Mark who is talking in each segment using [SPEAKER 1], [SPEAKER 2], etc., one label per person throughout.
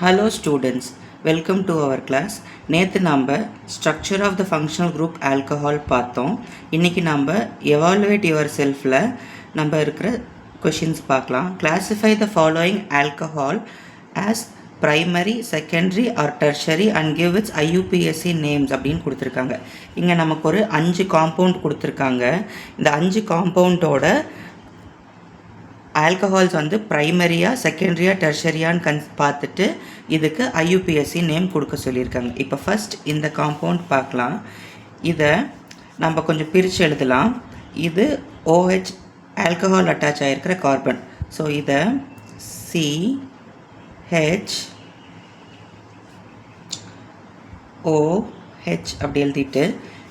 [SPEAKER 1] Hello students, welcome to our class. நேற்று நாம் structure of the functional group alcohol பார்த்தோம். இன்னைக்கு நாம் evaluate yourselfல நம்ம இருக்கிற questions பார்க்கலாம். Classify the following alcohol as primary, secondary or tertiary and give its IUPAC names அப்படின்னு கொடுத்துருக்காங்க. இங்கே நமக்கு ஒரு 5 காம்பவுண்ட் கொடுத்துருக்காங்க. இந்த 5 காம்பவுண்டோட ஆல்கஹால்ஸ் வந்து ப்ரைமரியாக செகண்டரியாக டெர்ஷரியான்னு பார்த்துட்டு இதுக்கு ஐயூபிஎஸ்சி நேம் கொடுக்க சொல்லியிருக்காங்க. இப்போ ஃபஸ்ட் இந்த காம்பவுண்ட் பார்க்கலாம். இதை நம்ம கொஞ்சம் பிரித்து எழுதலாம். இது OH ஆல்கஹால் அட்டாச் ஆகிருக்கிற கார்பன். ஸோ இதை CHOH அப்படி எழுதிட்டு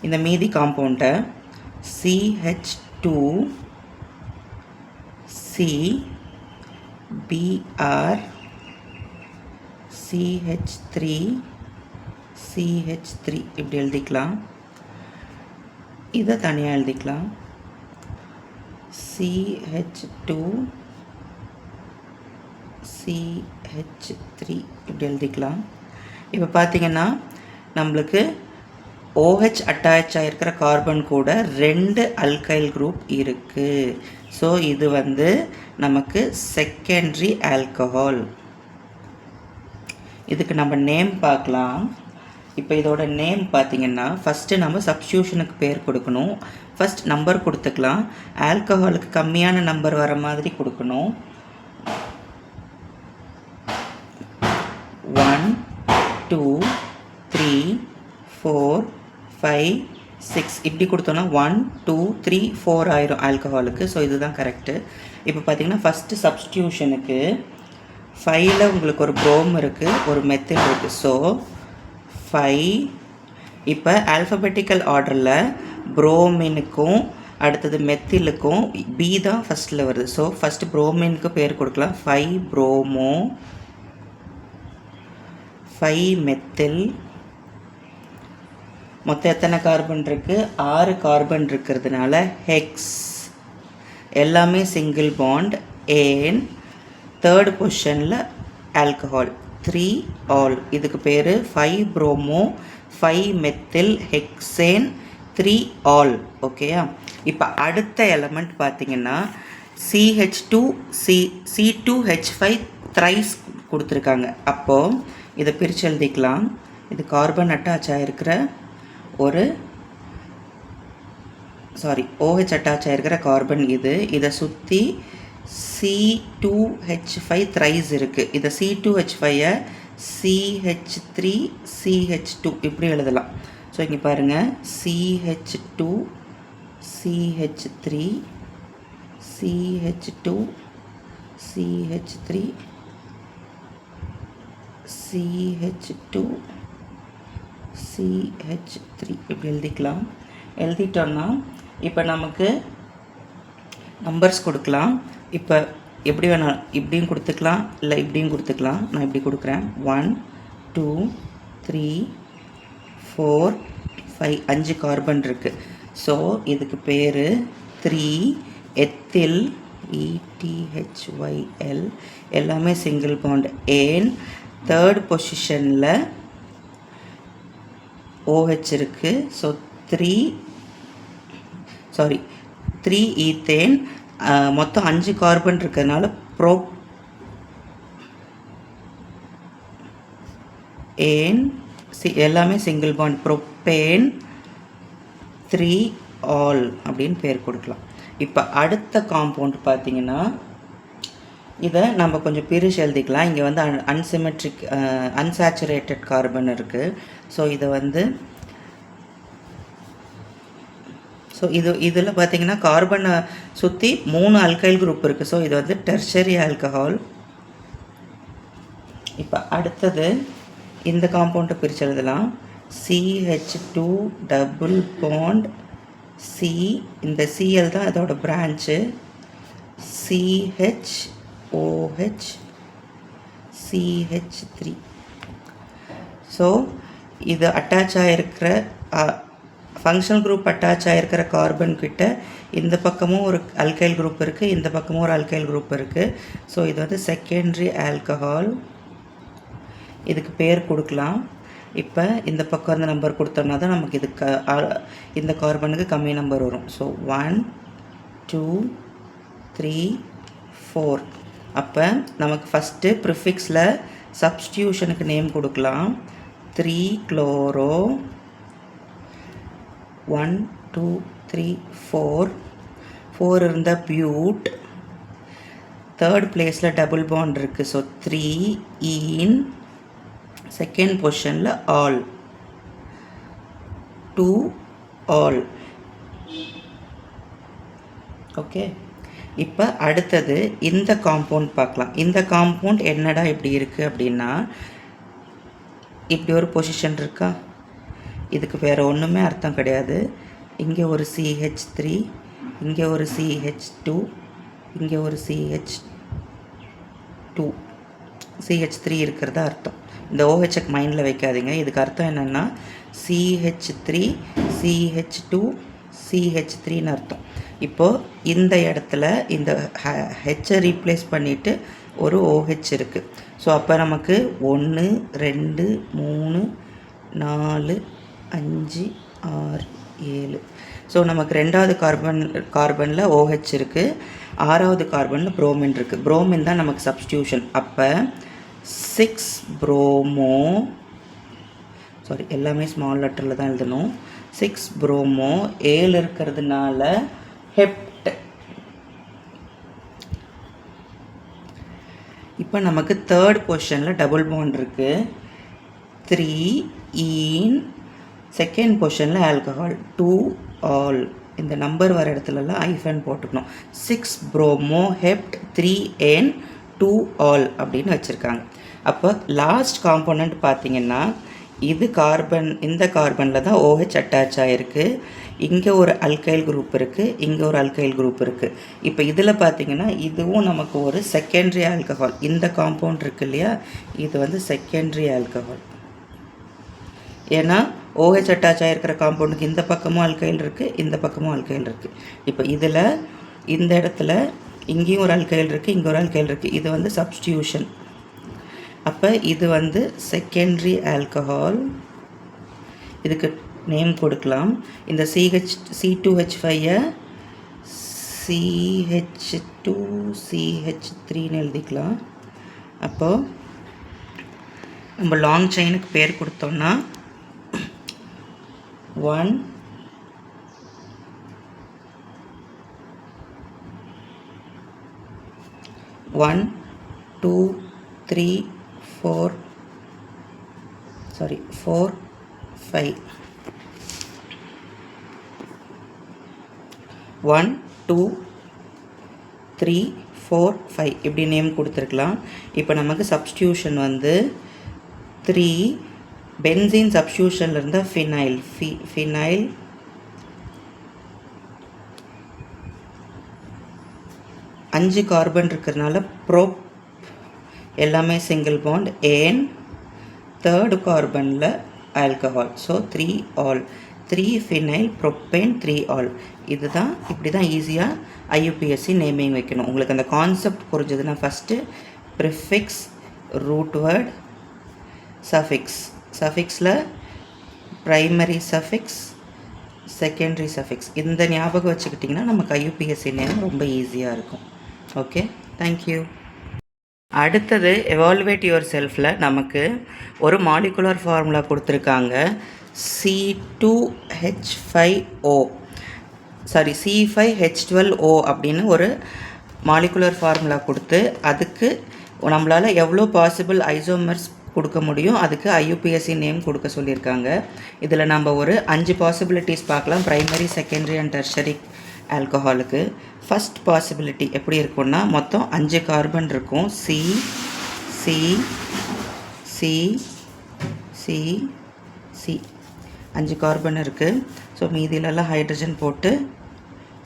[SPEAKER 1] இந்த மீதி காம்பவுண்டை CH2 CBr CH3 இப்படி எழுதிக்கலாம். இதை தனியாக எழுதிக்கலாம். CH2 CH3 இப்படி எழுதிக்கலாம். இப்போ பார்த்தீங்கன்னா நம்மளுக்கு OH அட்டாச் ஆகிருக்கிற கார்பன் கூட 2 அல்கைல் குரூப் இருக்குது. ஸோ இது வந்து நமக்கு செகண்டரி ஆல்கஹால். இதுக்கு நம்ம நேம் பார்க்கலாம். இப்போ இதோட நேம் பார்த்தீங்கன்னா ஃபஸ்ட்டு நம்ம சப்ஸ்டியூஷனுக்கு பேர் கொடுக்கணும். ஃபஸ்ட் நம்பர் கொடுத்துக்கலாம். ஆல்கஹாலுக்கு கம்மியான நம்பர் வர மாதிரி கொடுக்கணும். 1 2 3 4 5 6 இப்படி கொடுத்தோன்னா 1 2 3 4 ஆயிரும் ஆல்கஹாலுக்கு. ஸோ இதுதான் கரெக்டு. இப்போ பார்த்தீங்கன்னா ஃபஸ்ட்டு சப்ஸ்டியூஷனுக்கு 5ல் உங்களுக்கு ஒரு ப்ரோம் இருக்குது, ஒரு மெத்தில் இருக்குது. ஸோ 5. இப்போ ஆல்ஃபபெட்டிக்கல் ஆர்டரில் ப்ரோமினுக்கும் அடுத்தது மெத்திலுக்கும் பி தான் ஃபஸ்ட்டில் வருது. ஸோ ஃபஸ்ட்டு ப்ரோமினுக்கு பேர் கொடுக்கலாம். 5 ப்ரோமோ, 5 மெத்தில். மொத்தம் எத்தனை கார்பன் இருக்குது? 6 கார்பன் இருக்கிறதுனால ஹெக்ஸ். எல்லாமே சிங்கிள் பாண்ட். ஏன் தேர்ட் பொசிஷனில் ஆல்கஹால் 3 ஆல். இதுக்கு பேர் 5 ப்ரோமோ 5 மெத்தில் ஹெக்சேன் 3 ஆல். ஓகேயா? இப்போ அடுத்த எலமெண்ட் பார்த்தீங்கன்னா C2H5 த்ரைஸ் கொடுத்துருக்காங்க. அப்போது இதை பிரித்து எழுதிக்கலாம். இது கார்பன் அட்டாச் ஆகிருக்கிற OH அட்டாச் ஆகிருக்கிற கார்பன் இது. இதை சுற்றி C2H5 த்ரைஸ் இருக்குது. இதை C2H5ஐ CH3CH2 இப்படி எழுதலாம். ஸோ இங்கே பாருங்கள், CH2 CH3 CH2 CH3 CH2 CH3 இப்படி எழுதிக்கலாம். எழுதிட்டோன்னா இப்போ நமக்கு நம்பர்ஸ் கொடுக்கலாம். இப்போ எப்படி வேணால் இப்படியும் கொடுத்துக்கலாம், இல்லை இப்படியும் கொடுத்துக்கலாம். நான் இப்படி கொடுக்குறேன். 1 2 3 4 5 5 கார்பன் இருக்குது. ஸோ இதுக்கு பேர் 3 எத்தில் ETHYL. எல்லாமே சிங்கிள் பாண்ட். ஏன் தேர்ட் பொசிஷனில் OH இருக்குது. So 3 ethane. மொத்தம் 5 கார்பன் இருக்கிறதுனால ஏன் எல்லாமே சிங்கிள் பாண்ட். ப்ரோப்பேன் 3 ஆல் அப்படின்னு பேர் கொடுக்கலாம். இப்போ அடுத்த காம்பவுண்ட் பார்த்தீங்கன்னா இதை நம்ம கொஞ்சம் பிரித்து எழுதிக்கலாம். இங்கே வந்து அன்சிமெட்ரிக் அன்சாச்சுரேட்டட் கார்பன் இருக்குது. ஸோ இதை வந்து இதில் பார்த்தீங்கன்னா கார்பனை சுற்றி 3 அல்கைல் குரூப் இருக்குது. ஸோ இது வந்து டெர்ஷரி ஆல்கஹால். இப்போ அடுத்தது இந்த காம்பவுண்டை பிரித்து எழுதலாம். CH2 double bond C. இந்த Cl தான் இதோட பிரான்ச்சு. CHOH CH3. ஸோ இது அட்டாச் ஆகிருக்கிற ஃபங்க்ஷனல் குரூப் அட்டாச் ஆகிருக்கிற கார்பன் கிட்ட இந்த பக்கமும் ஒரு அல்கைல் குரூப் இருக்குது, இந்த பக்கமும் ஒரு அல்கைல் குரூப் இருக்குது. ஸோ இது வந்து செகண்டரி ஆல்கஹால். இதுக்கு பேர் கொடுக்கலாம். இப்போ இந்த பக்கம் இருந்த நம்பர் கொடுத்தோம்னா தான் நமக்கு இதுக்கு இந்த கார்பனுக்கு கம்மி நம்பர் வரும். ஸோ 1 2 3 4. அப்போ நமக்கு ஃபஸ்ட்டு ப்ரிஃபிக்ஸில் சப்ஸ்டியூஷனுக்கு நேம் கொடுக்கலாம். 3 குளோரோ 1 2 3 4. 4 இருந்தால் பியூட். தேர்ட் பிளேஸில் டபுள் பாண்ட் இருக்குது. ஸோ 3 இன். செகண்ட் பொசிஷனில் ஆல் 2 ஆல். ஓகே, இப்போ அடுத்தது இந்த காம்பவுண்ட் பார்க்கலாம். இந்த காம்பவுண்ட் என்னடா இப்படி இருக்குது அப்படின்னா, இப்படி ஒரு பொசிஷன் இருக்கா, இதுக்கு வேறு ஒன்றுமே அர்த்தம் கிடையாது. இங்கே ஒரு CH3, இங்கே ஒரு CH2, இங்கே ஒரு CH3 இருக்கிறதா அர்த்தம். இந்த OHக்கு மைண்டில் வைக்காதீங்க. இதுக்கு அர்த்தம் என்னென்னா CH3 CH2 CH3ன்னு அர்த்தம். இப்போது இந்த இடத்துல இந்த ஹெச்சை ரீப்ளேஸ் பண்ணிவிட்டு ஒரு OH இருக்குது. ஸோ அப்போ நமக்கு 1 2 3 4 5 6 7. ஸோ நமக்கு ரெண்டாவது கார்பனில் OH இருக்குது, ஆறாவது கார்பனில் புரோமின் இருக்குது. புரோமின் தான் நமக்கு சப்ஸ்டியூஷன். அப்போ 6 புரோமோ, எல்லாமே ஸ்மால் லெட்டரில் தான் எழுதணும். 6 புரோமோ 7 இருக்கிறதுனால ஹெப்ட். இப்போ நமக்கு தேர்ட் பொசிஷனில் டபுள் பாண்ட் இருக்குது. 3 ஈன். செகண்ட் பொசிஷனில் ஆல்கஹால் 2 ஆல். இந்த நம்பர் வர இடத்துலலாம் ஐஃபன் போட்டுக்கணும். 6 புரோமோ ஹெப்ட் 3 ஏன் 2 ஆல் அப்படின்னு வச்சுருக்காங்க. அப்போ லாஸ்ட் காம்போனண்ட் பார்த்திங்கன்னா இது கார்பன், இந்த கார்பனில் தான் OH அட்டாச் ஆகிருக்கு. இங்கே ஒரு அல்கைல் குரூப் இருக்குது, இங்கே ஒரு அல்கைல் குரூப் இருக்குது. இப்போ இதில் பார்த்திங்கன்னா இதுவும் நமக்கு ஒரு செகண்டரி ஆல்கஹால். இந்த காம்பவுண்ட் இருக்குது இல்லையா, இது வந்து செகண்டரி ஆல்கஹால். ஏன்னா OH அட்டாச் ஆகிருக்கிற காம்பவுண்டுக்கு இந்த பக்கமும் அல்கைல் இருக்குது, இந்த பக்கமும் அல்கைல் இருக்குது. இப்போ இதில் இந்த இடத்துல இங்கேயும் ஒரு அல்கைல் இருக்குது, இங்கே ஒரு அல்கைல் இருக்குது. இது வந்து சப்ஸ்டியூஷன். அப்போ இது வந்து செகண்டரி ஆல்கஹால். இதுக்கு நேம் கொடுக்கலாம். இந்த C2H5 CH2CH3ன்னு எழுதிக்கலாம். அப்போது நம்ம லாங் செயினுக்கு பேர் கொடுத்தோம்னா 1 2 3 4 5. 1 2 3 4 5 இப்படி நேம் கொடுத்துருக்கலாம். இப்போ நமக்கு சப்ஸ்டியூஷன் வந்து 3. பென்சீன் சப்ஸ்டியூஷனில் இருந்தால் ஃபினைல். ஃபினைல் 5 கார்பன் இருக்கிறதுனால ப்ரோப் எல்லாமே சிங்கிள் பாண்ட். ஏன் தேர்டு கார்பனில் alcohol. So 3 ol. 3 phenyl propane 3 ol. இதுதான், இப்படி தான் ஈஸியாக IUPAC நேமிங் வைக்கணும். உங்களுக்கு அந்த கான்செப்ட் புரிஞ்சதுன்னா first prefix, root word, suffix. சஃபிக்ஸில் ப்ரைமரி சஃபிக்ஸ், செகண்டரி சஃபிக்ஸ். இந்த ஞாபகம் வச்சுக்கிட்டிங்கன்னா நமக்கு IUPAC நேம் ரொம்ப ஈஸியாக இருக்கும். Okay, thank you. அடுத்தது எவால்வேட் யுவர் செல்ஃபில் நமக்கு ஒரு மாலிகுலர் ஃபார்முலா கொடுத்துருக்காங்க. C5H12O அப்படின்னு ஒரு மாலிகுலர் ஃபார்முலா கொடுத்து அதுக்கு நம்மளால் எவ்வளோ பாசிபிள் ஐசோமர்ஸ் கொடுக்க முடியும், அதுக்கு IUPAC நேம் கொடுக்க சொல்லியிருக்காங்க. இதில் நம்ம ஒரு 5 பாசிபிலிட்டிஸ் பார்க்கலாம், ப்ரைமரி, செகண்டரி அண்ட் டெர்ஷரி ஆல்கஹாலுக்கு. ஃபஸ்ட் பாசிபிலிட்டி எப்படி இருக்குன்னா, மொத்தம் 5 கார்பன் இருக்கும். C 5 கார்பன் இருக்குது. ஸோ மீதிலெல்லாம் ஹைட்ரஜன் போட்டு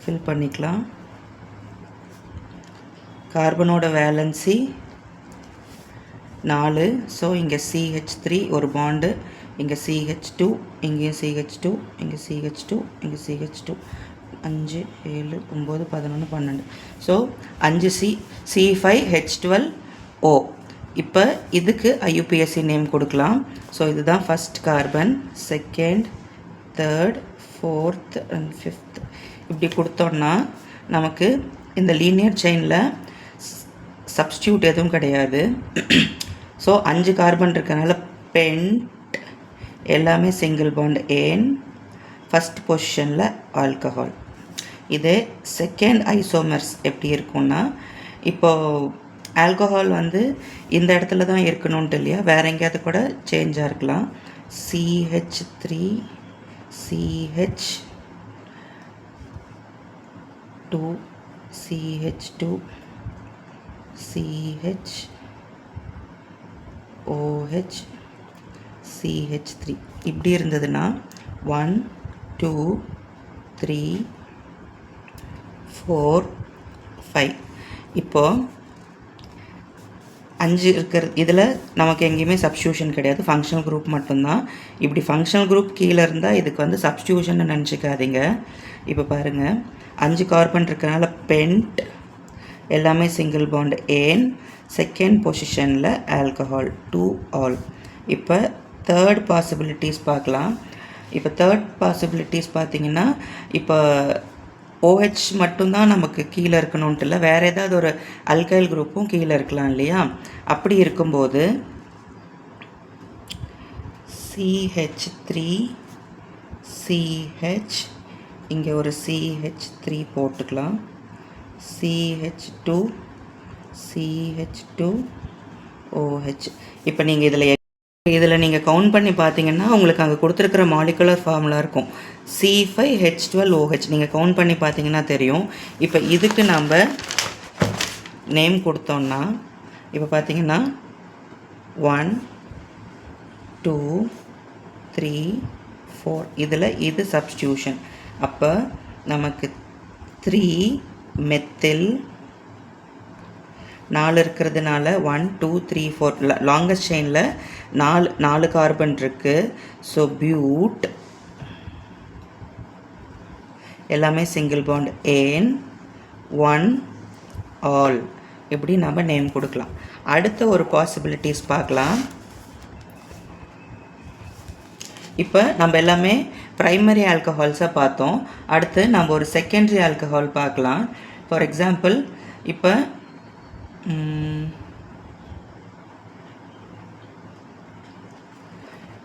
[SPEAKER 1] ஃபில் பண்ணிக்கலாம். கார்பனோட வேலன்சி 4. ஸோ இங்கே CH3 ஒரு பாண்டு, இங்கே CH2, இங்கேயும் CH2, இங்கே CH2, இங்கே CH2. 5 7 9 11 12. So 5 C5H12O. இப்போ இதுக்கு ஐயுபிஎஸ்சி நேம் கொடுக்கலாம். ஸோ இதுதான் first carbon, second, third, fourth and fifth. இப்படி கொடுத்தோன்னா நமக்கு இந்த லீனியர் செயினில் சப்ஸ்டியூட் எதுவும் கிடையாது. ஸோ 5 கார்பன் இருக்கனால பென்ட் எல்லாமே சிங்கிள் பாண்ட் ஏன், ஃபஸ்ட் பொசிஷனில் ஆல்கஹால். இது செகண்ட் ஐசோமர்ஸ் எப்படி இருக்குன்னா, இப்போது ஆல்கஹால் வந்து இந்த இடத்துல தான் இருக்கணும்ன்ட்டு இல்லையா, வேறு எங்கேயாவது கூட சேஞ்சாக இருக்கலாம். CH3 CH2 CH2 CH OH CH3 இப்படி இருந்ததுன்னா 1 2 3 4 5. இப்போது 5 இருக்கிறது இதில் நமக்கு எங்கேயுமே சப்ஸ்டியூஷன் கிடையாது, ஃபங்க்ஷனல் குரூப் மட்டும்தான். இப்படி ஃபங்க்ஷனல் குரூப் கீழே இருந்தால் இதுக்கு வந்து சப்ஸ்டியூஷன் நினச்சிக்காதீங்க. இப்போ பாருங்கள், 5 கார்பன் இருக்கிறனால பென்ட் எல்லாமே சிங்கிள் பாண்ட் ஏன், செகண்ட் பொசிஷனில் ஆல்கஹால் 2 ஆல். இப்போ தேர்ட் பாசிபிலிட்டிஸ் பார்க்கலாம். இப்போ தேர்ட் பாசிபிலிட்டிஸ் பார்த்திங்கன்னா, இப்போ OH மட்டும்தான் நமக்கு கீழே இருக்கணுன்ட்டு இல்லை, வேறு ஏதாவது ஒரு அல்கைல் குரூப்பும் கீழே இருக்கலாம் இல்லையா. அப்படி இருக்கும்போது CH3 CH, இங்கே ஒரு CH3 போட்டுக்கலாம், CH2 CH2 OH. இப்போ நீங்கள் இதில் நீங்கள் கவுண்ட் பண்ணி பார்த்தீங்கன்னா உங்களுக்கு அங்கே கொடுத்துருக்கிற மாலிகுலர் ஃபார்முலா இருக்கும், C5H12OH. நீங்கள் கவுண்ட் பண்ணி பார்த்தீங்கன்னா தெரியும். இப்போ இதுக்கு நம்ம நேம் கொடுத்தோன்னா, இப்போ பார்த்தீங்கன்னா 1 2 3 4, இதில் இது சப்ஸ்டியூஷன். அப்போ நமக்கு 3 மெத்தில் 4 இருக்கிறதுனால 1 2 3 4 லாங்கஸ்ட் செயினில் 4 கார்பன் இருக்குது. ஸோ பியூட் எல்லாமே சிங்கிள் பாண்ட் ஏன் 1 ஆல். இப்படி நம்ம நேம் கொடுக்கலாம். அடுத்த ஒரு பாசிபிலிட்டிஸ் பார்க்கலாம். இப்போ நம்ம எல்லாமே ப்ரைமரி ஆல்கஹால்ஸாக பார்த்தோம். அடுத்து நம்ம ஒரு செகண்டரி ஆல்கஹால் பார்க்கலாம். ஃபார் எக்ஸாம்பிள், இப்போ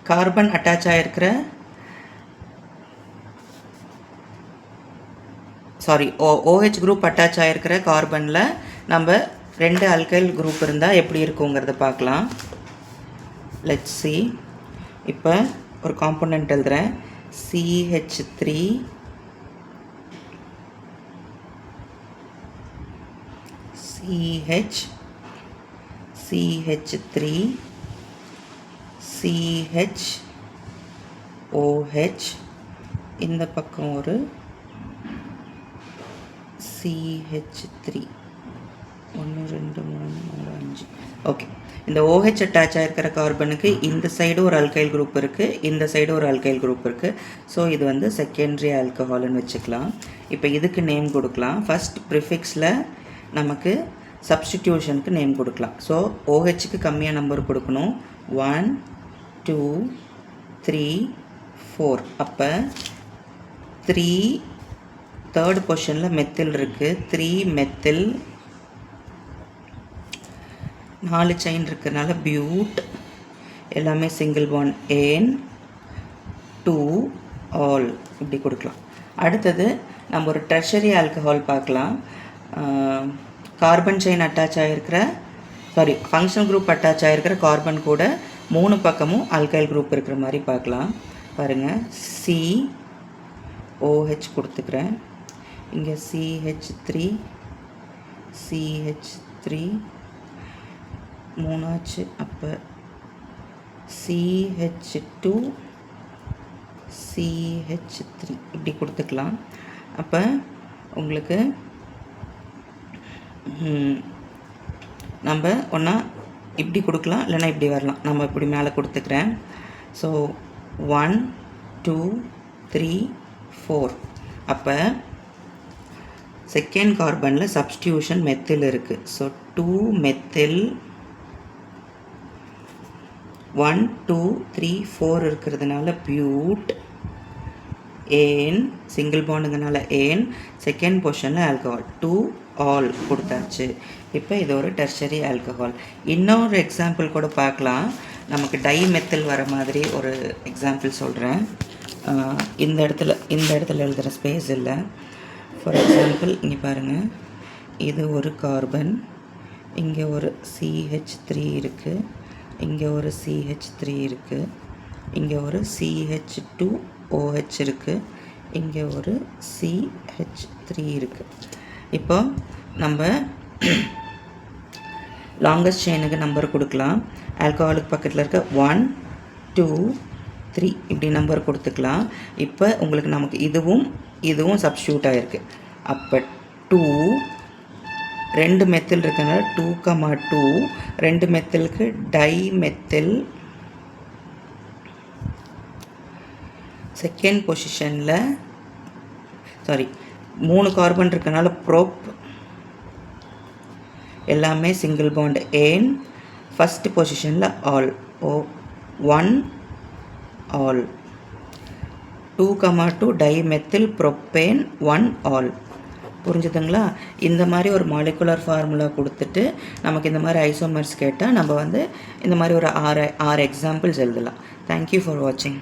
[SPEAKER 1] கார்பன் அட்டாச் ஆகிருக்கிற OH குரூப் அட்டாச் ஆகிருக்கிற கார்பனில் நம்ம 2 அல்கைல் குரூப் இருந்தால் எப்படி இருக்குங்கிறத பார்க்கலாம். Let's see. இப்போ ஒரு காம்பனண்ட் எழுதுகிறேன், CH3 CH3 CHOH, இந்த பக்கம் ஒரு CH3 1 2 3 4 5. ஓகே, இந்த OH அட்டாச் ஆகிருக்கிற கார்பனுக்கு இந்த சைடு ஒரு அல்கைல் குரூப் இருக்குது, இந்த சைடு ஒரு அல்கைல் குரூப் இருக்குது. ஸோ இது வந்து செகண்டரி ஆல்கஹால்னு வச்சுக்கலாம். இப்போ இதுக்கு நேம் கொடுக்கலாம். ஃபஸ்ட் ப்ரிஃபிக்ஸில் நமக்கு சப்ஸ்டிடியூஷனுக்கு நேம் கொடுக்கலாம். ஸோ OHக்கு கம்மியாக நம்பர் கொடுக்கணும், 1 2 3 4. அப்போ 3 தேர்ட் பொசிஷனில் மெத்தில் இருக்குது, 3 மெத்தில் 4 செயின் இருக்கிறதுனால பியூட் எல்லாமே சிங்கிள் பாண்ட் ஏன் 2 ஆல். இப்படி கொடுக்கலாம். அடுத்தது நம்ம ஒரு டெர்ஷரி ஆல்கஹால் பார்க்கலாம். கார்பன் செயின் அட்டாச் ஆகிருக்கிற ஃபங்க்ஷனல் குரூப் அட்டாச் ஆகிருக்கிற கார்பன் கூட 3 பக்கமும் அல்கைல் குரூப் இருக்கிற மாதிரி பார்க்கலாம். பாருங்கள், COH கொடுத்துக்கிறேன், இங்கே CH3 3 ஆச்சு. அப்போ CH2 CH3 இப்படி கொடுத்துக்கலாம். அப்போ உங்களுக்கு நம்ம ஒன்றா இப்படி கொடுக்கலாம், இல்லைன்னா இப்படி வரலாம். நம்ம இப்படி மேலே கொடுத்துக்கிறேன். ஸோ 1 2 3 4. அப்போ செகண்ட் கார்பனில் சப்ஸ்டியூஷன் மெத்தில் இருக்குது. ஸோ 2 மெத்தில் 1 2 3 4 இருக்கிறதுனால பியூட், ஏன் சிங்கிள் பாண்டுங்கனால ஏன், செகண்ட் பொசிஷனில் ஆல்கஹால், 2 ஆல் கொடுத்தாச்சு. இப்போ இது ஒரு டெர்ஷரி ஆல்கஹால். இன்னொரு எக்ஸாம்பிள் கூட பார்க்கலாம். நமக்கு டைமெத்தில் வர மாதிரி ஒரு எக்ஸாம்பிள் சொல்கிறேன். இந்த இடத்துல எழுதுகிற ஸ்பேஸ் இல்லை. ஃபார் எக்ஸாம்பிள் இங்கே பாருங்கள், இது ஒரு கார்பன், இங்கே ஒரு CH3 இருக்குது, இங்கே ஒரு CH3 இருக்குது, இங்கே ஒரு CH2OH இருக்குது, இங்கே ஒரு CH3 இருக்குது. இப்போ நம்ம லாங்கஸ்ட் செயினுக்கு நம்பர் கொடுக்கலாம். ஆல்கஹாலுக்கு பக்கத்தில் இருக்க 1 2 3 இப்படி நம்பர் கொடுத்துக்கலாம். இப்போ உங்களுக்கு நமக்கு இதுவும் சப்ஸ்டியூட் ஆகிருக்கு. அப்போ 2 2 மெத்தில் இருக்கனால 2, 2 மெத்திலுக்கு டைமெத்தில், செகண்ட் பொசிஷனில் 3 கார்பன் இருக்கனால ப்ரோப், எல்லாமே சிங்கிள் பாண்ட் ஏன், ஃபஸ்ட் பொசிஷனில் all, 1 all, 2, 2 dimethyl propane, 1 all. புரிஞ்சுதுங்களா? இந்த மாதிரி ஒரு மாலிகுலர் ஃபார்முலா கொடுத்துட்டு நமக்கு இந்த மாதிரி ஐசோமர்ஸ் கேட்டால் நம்ம இந்த மாதிரி ஒரு 6 எக்ஸாம்பிள்ஸ் எழுதலாம். தேங்க்யூ ஃபார் வாட்சிங்.